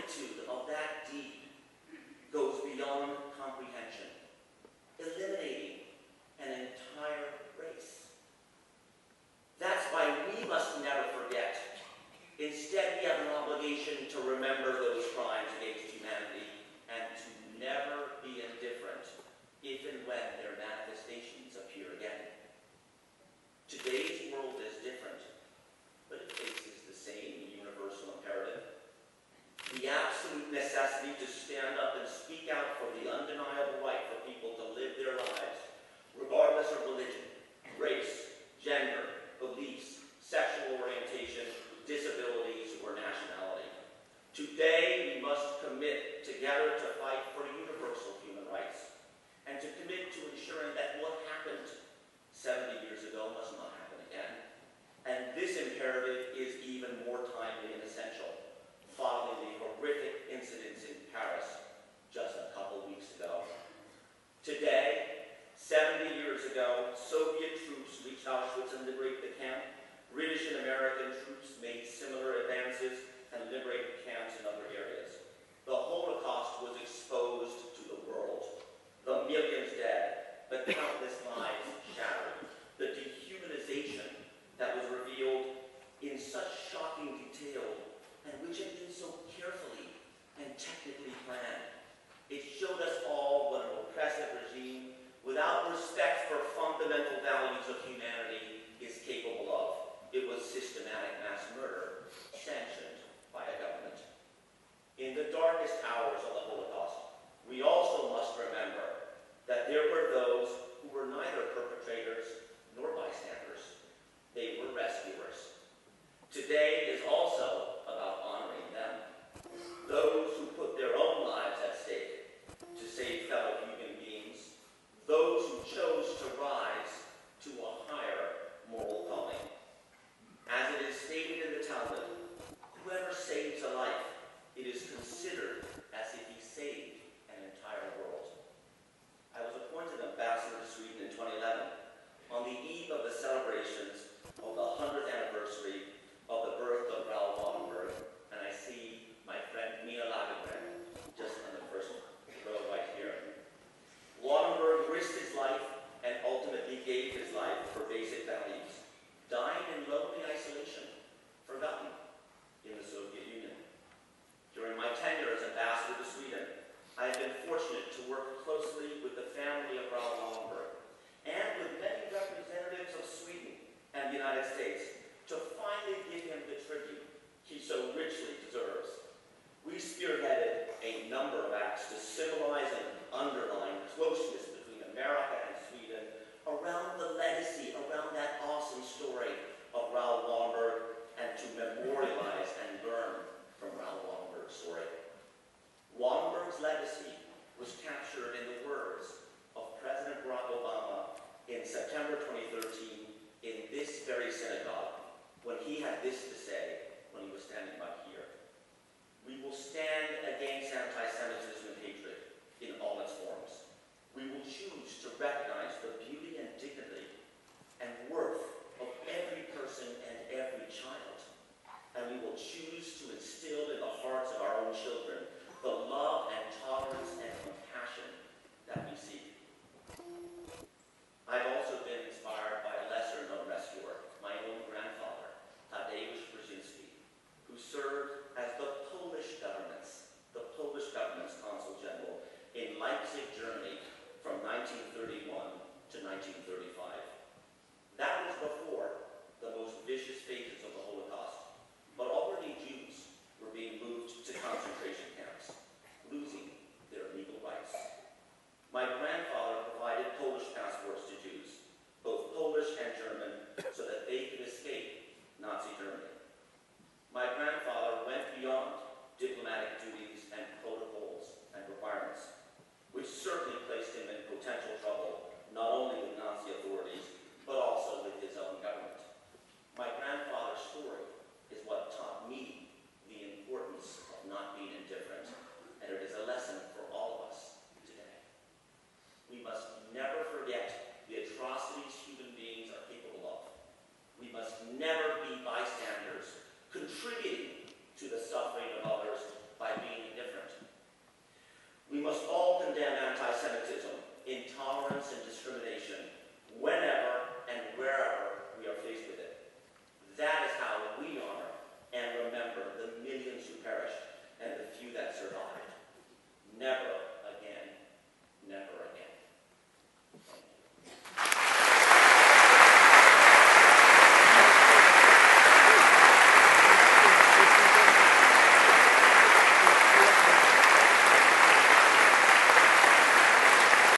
magnitude of that deed goes beyond comprehension, eliminating an entire race. That's why we must never forget. Instead, we have an obligation to remember those crimes against humanity and to never be indifferent if and when their manifestations appear again. Today's world is different, but it faces the same universal imperative. The absolute necessity to stand up and speak out for the undeniable right for people to live their lives, regardless of religion, race, gender, beliefs, sexual orientation, disabilities, or nationality. Today, we must commit together to fight for universal human rights and to commit to ensuring that what happened 70 years ago must not happen again. And this imperative is even more timely and essential following the horrific incidents in Paris just a couple weeks ago. Today, 70 years ago, Soviet troops reached Auschwitz and liberated the camp. British and American troops made similar advances and liberated camps in other areas. The Holocaust was exposed to the world. The millions dead, the countless lives shattered, the dehumanization that was revealed in such shocking detail and which had been so carefully and technically planned. It showed us all what an oppressive regime, without respect for fundamental values of humanity, is capable of. It was systematic.